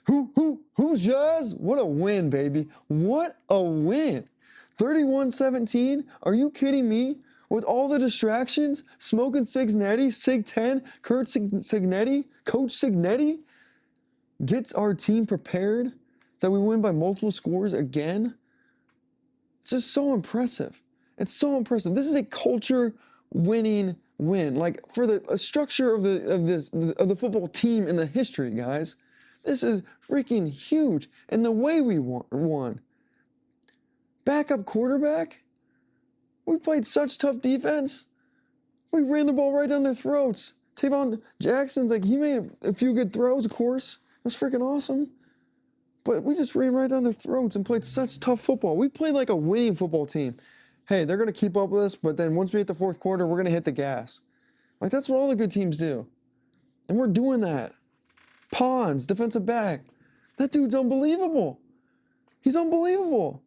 Hoosiers? What a win, baby. What a win. 31-17? Are you kidding me? With all the distractions, smoking Signetti, Sig 10, Kurt Signetti, Coach Signetti gets our team prepared that we win by multiple scores again. It's just so impressive. It's so impressive. This is a culture winning win. Like for the structure of the football team in the history, guys. This is freaking huge. And the way we won. Backup quarterback. We played such tough defense. We ran the ball right down their throats. Tavon Jackson's like, he made a few good throws, of course. It was freaking awesome. But we just ran right down their throats and played such tough football. We played like a winning football team. Hey, they're going to keep up with us, but then once we hit the fourth quarter, we're going to hit the gas. Like, that's what all the good teams do. And we're doing that. Pons, defensive back. That dude's unbelievable. He's unbelievable.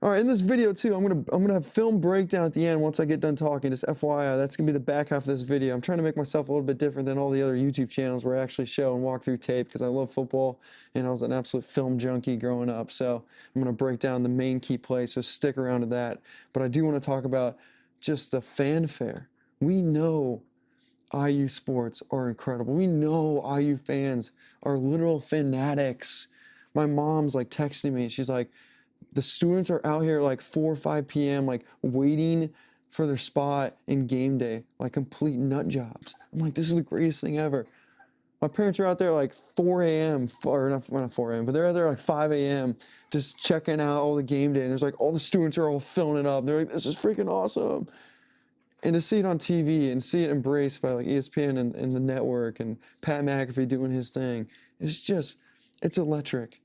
All right, in this video too, I'm gonna have film breakdown at the end once I get done talking. Just FYI, that's gonna be the back half of this video. I'm trying to make myself a little bit different than all the other YouTube channels where I actually show and walk through tape because I love football and I was an absolute film junkie growing up. So I'm gonna break down the main key plays, so stick around to that. But I do want to talk about just the fanfare. We know IU sports are incredible. We know IU fans are literal fanatics. My mom's like texting me. She's like, the students are out here like 4 or 5 p.m. like waiting for their spot in game day, like complete nut jobs. I'm like, this is the greatest thing ever. My parents are out there like 4 a.m. or not 4 a.m., but they're out there like 5 a.m. just checking out all the game day. And there's like all the students are all filling it up. They're like, this is freaking awesome. And to see it on TV and see it embraced by like ESPN and the network and Pat McAfee doing his thing, it's electric.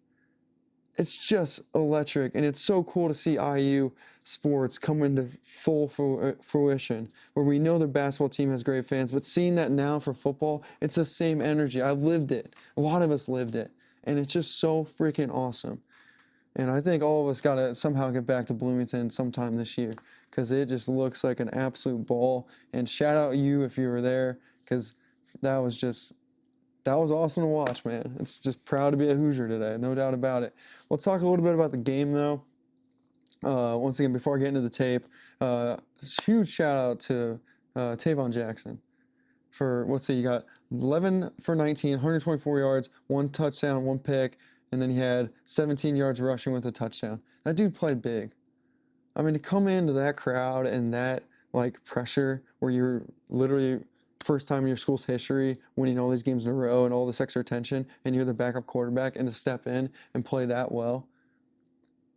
It's just electric, and it's so cool to see IU sports come into full fruition, where we know their basketball team has great fans, but seeing that now for football, it's the same energy. I lived it. A lot of us lived it, and it's just so freaking awesome. And I think all of us got to somehow get back to Bloomington sometime this year, because it just looks like an absolute ball. And shout out you if you were there, because that was awesome to watch, man. It's just proud to be a Hoosier today, no doubt about it. Let's talk a little bit about the game, though. Once again, before I get into the tape, huge shout out to Tavon Jackson for, let's see, you got 11 for 19, 124 yards, 1 touchdown, 1 pick, and then he had 17 yards rushing with a touchdown. That dude played big. I mean, to come into that crowd and that, like, pressure where you're literally first time in your school's history, winning all these games in a row and all this extra attention, and you're the backup quarterback, and to step in and play that well.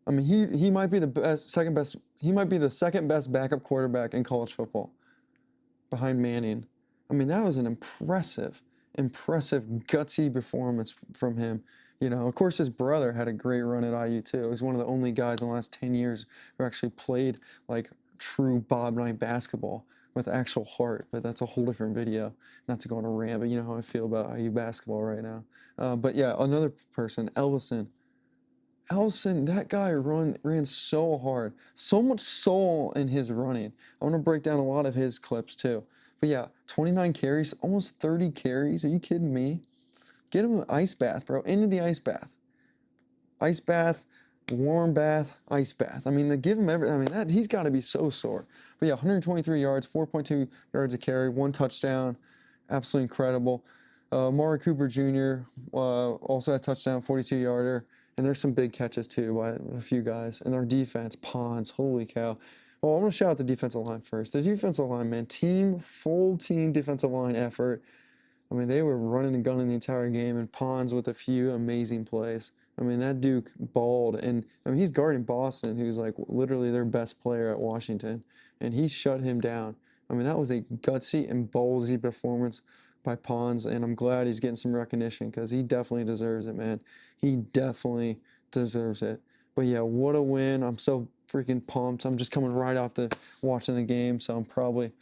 I mean, he might be he might be the second best backup quarterback in college football, behind Manning. I mean, that was an impressive, gutsy performance from him. You know, of course, his brother had a great run at IU too. He's one of the only guys in the last 10 years who actually played like true Bob Knight basketball with actual heart, but that's a whole different video. Not to go on a rant, but you know how I feel about IU basketball right now. But yeah, another person, Ellison, that guy ran so hard, so much soul in his running. I want to break down a lot of his clips too. But yeah, 29 carries, almost 30 carries. Are you kidding me? Get him an ice bath, bro. Into the ice bath. Ice bath, warm bath, ice bath. I mean, they give him everything. I mean, he's got to be so sore. But yeah, 123 yards, 4.2 yards a carry, 1 touchdown. Absolutely incredible. Amari Cooper Jr. Also had a touchdown, 42-yarder. And there's some big catches too by a few guys. And our defense, Pons, holy cow. Well, I'm going to shout out the defensive line first. The defensive line, man, full team defensive line effort. I mean, they were running and gunning the entire game, and Pons with a few amazing plays. I mean, that Duke balled, and I mean, he's guarding Boston, who's like literally their best player at Washington, and he shut him down. I mean, that was a gutsy and ballsy performance by Pons, and I'm glad he's getting some recognition because he definitely deserves it, man. He definitely deserves it. But yeah, what a win. I'm so freaking pumped. I'm just coming right off the watching the game, so I'm probably,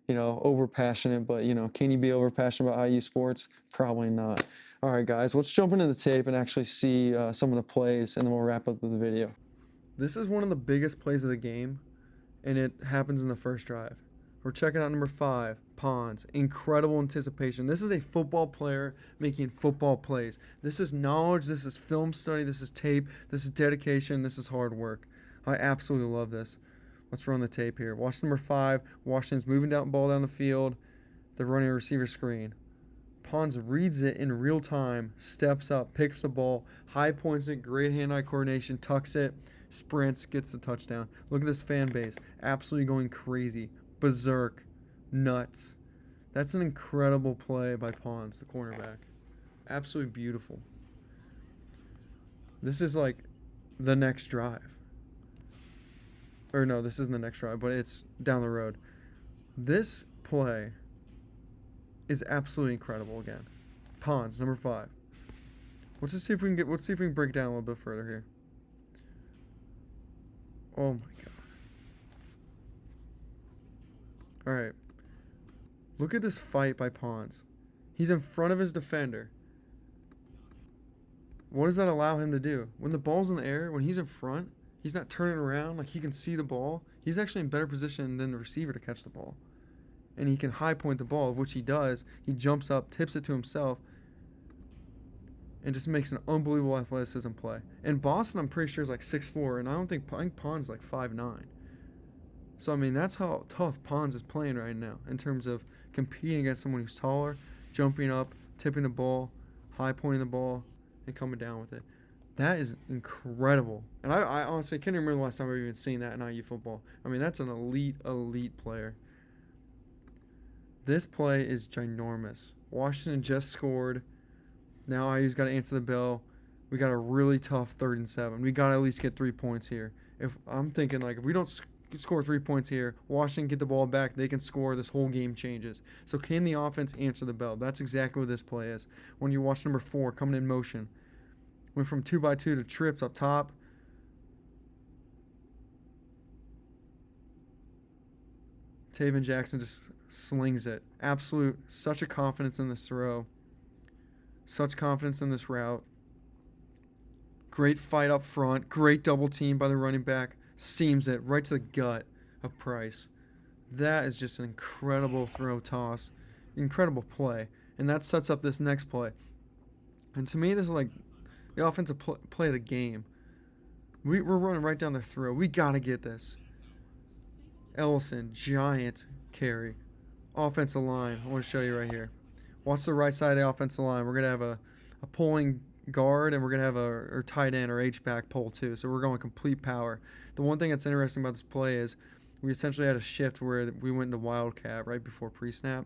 you know, over passionate, but you know, can you be over passionate about IU sports? Probably not. All right, guys, let's jump into the tape and actually see some of the plays, and then we'll wrap up with the video. This is one of the biggest plays of the game, and it happens in the first drive. We're checking out number 5, Pons. Incredible anticipation. This is a football player making football plays. This is knowledge. This is film study. This is tape. This is dedication. This is hard work. I absolutely love this. Let's run the tape here. Watch number 5. Washington's moving down ball down the field. They're running a receiver screen. Pons reads it in real time, steps up, picks the ball, high points it, great hand-eye coordination, tucks it, sprints, gets the touchdown. Look at this fan base. Absolutely going crazy. Berserk. Nuts. That's an incredible play by Pons, the cornerback. Absolutely beautiful. This is like the next drive. Or no, this isn't the next drive, but it's down the road. This play is absolutely incredible again. Pons, number 5. Let's see if we can break down a little bit further here. Oh my god. Alright. Look at this fight by Pons. He's in front of his defender. What does that allow him to do? When the ball's in the air, when he's in front, he's not turning around, like he can see the ball. He's actually in better position than the receiver to catch the ball. And he can high point the ball, which he does. He jumps up, tips it to himself, and just makes an unbelievable athleticism play. And Boston, I'm pretty sure, is like 6'4", and I think Pons is like 5'9". So, I mean, that's how tough Pons is playing right now in terms of competing against someone who's taller, jumping up, tipping the ball, high pointing the ball, and coming down with it. That is incredible. And I honestly can't remember the last time I've even seen that in IU football. I mean, that's an elite player. This play is ginormous. Washington just scored. Now IU's got to answer the bell. We got a really tough 3rd and 7. We got to at least get 3 points here. If I'm thinking, like, if we don't score 3 points here, Washington get the ball back, they can score, this whole game changes. So can the offense answer the bell? That's exactly what this play is. When you watch number 4 coming in motion. Went from 2x2 to trips up top. Taven Jackson just slings it. Absolute, such a confidence in this throw. Such confidence in this route. Great fight up front. Great double team by the running back. Seams it right to the gut of Price. That is just an incredible throw toss. Incredible play. And that sets up this next play. And to me, this is like the offensive play of the game. We're running right down their throat. We got to get this. Ellison, giant carry. Offensive line, I want to show you right here. Watch the right side of the offensive line. We're going to have a pulling guard, and we're going to have our tight end or H-back pull too. So we're going complete power. The one thing that's interesting about this play is we essentially had a shift where we went into wildcat right before pre-snap.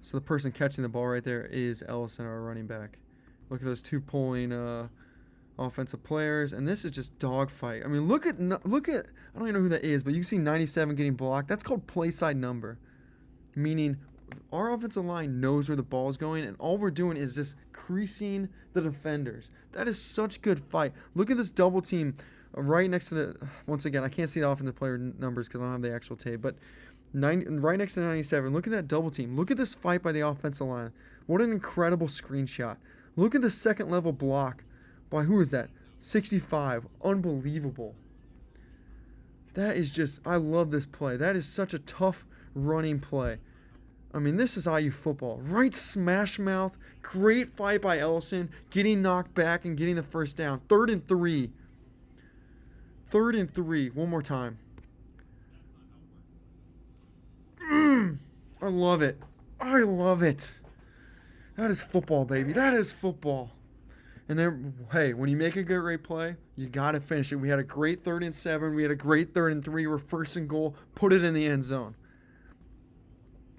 So the person catching the ball right there is Ellison, our running back. Look at those two pulling offensive players, and this is just dogfight. I mean, look at I don't even know who that is, but you can see 97 getting blocked. That's called play side number, meaning our offensive line knows where the ball is going, and all we're doing is just creasing the defenders. That is such good fight. Look at this double team right next to the. Once again, I can't see the offensive player numbers because I don't have the actual tape, but right next to 97. Look at that double team. Look at this fight by the offensive line. What an incredible screenshot. Look at the second level block by who is that? 65. Unbelievable. That is just, I love this play. That is such a tough running play. I mean, this is IU football. Right smash mouth. Great fight by Ellison. Getting knocked back and getting the first down. 3rd and 3. 3rd and 3. One more time. I love it. I love it. That is football, baby. That is football. And then, hey, when you make a great play, you got to finish it. We had a great 3rd and 7. We had a great 3rd and 3. We're 1st and goal. Put it in the end zone.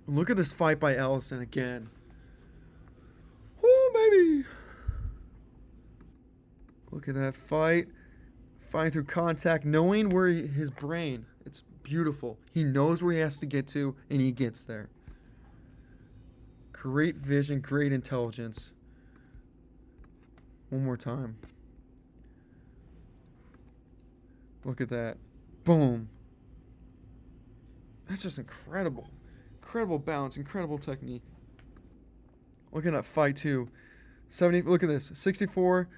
Look at this fight by Ellison again. Oh, baby. Look at that fight. Fighting through contact, knowing where his brain. It's beautiful. He knows where he has to get to, and he gets there. Great vision, great intelligence. One more time. Look at that. Boom. That's just incredible. Incredible balance, incredible technique. Look at that fight too. 70. Look at this. 64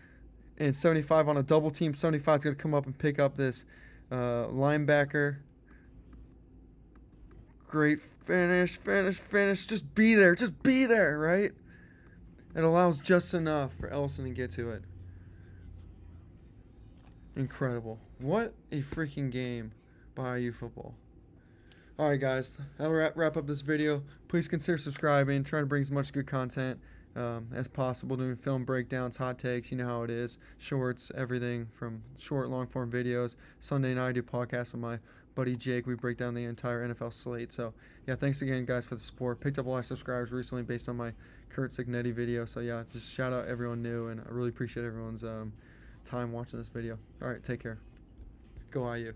and 75 on a double team. 75 is going to come up and pick up this linebacker. Great finish, finish, finish. Just be there. Just be there, right? It allows just enough for Ellison to get to it. Incredible. What a freaking game by IU football. Alright guys, that'll wrap up this video. Please consider subscribing. Trying to bring as much good content as possible, doing film breakdowns, hot takes, you know how it is, shorts, everything from short, long form videos. Sunday night I do podcasts with my buddy Jake. We break down the entire NFL slate. So yeah, thanks again guys for the support. Picked up a lot of subscribers recently based on my Kurt Signetti video. So yeah, just shout out everyone new, and I really appreciate everyone's time watching this video. Alright, take care. Go IU.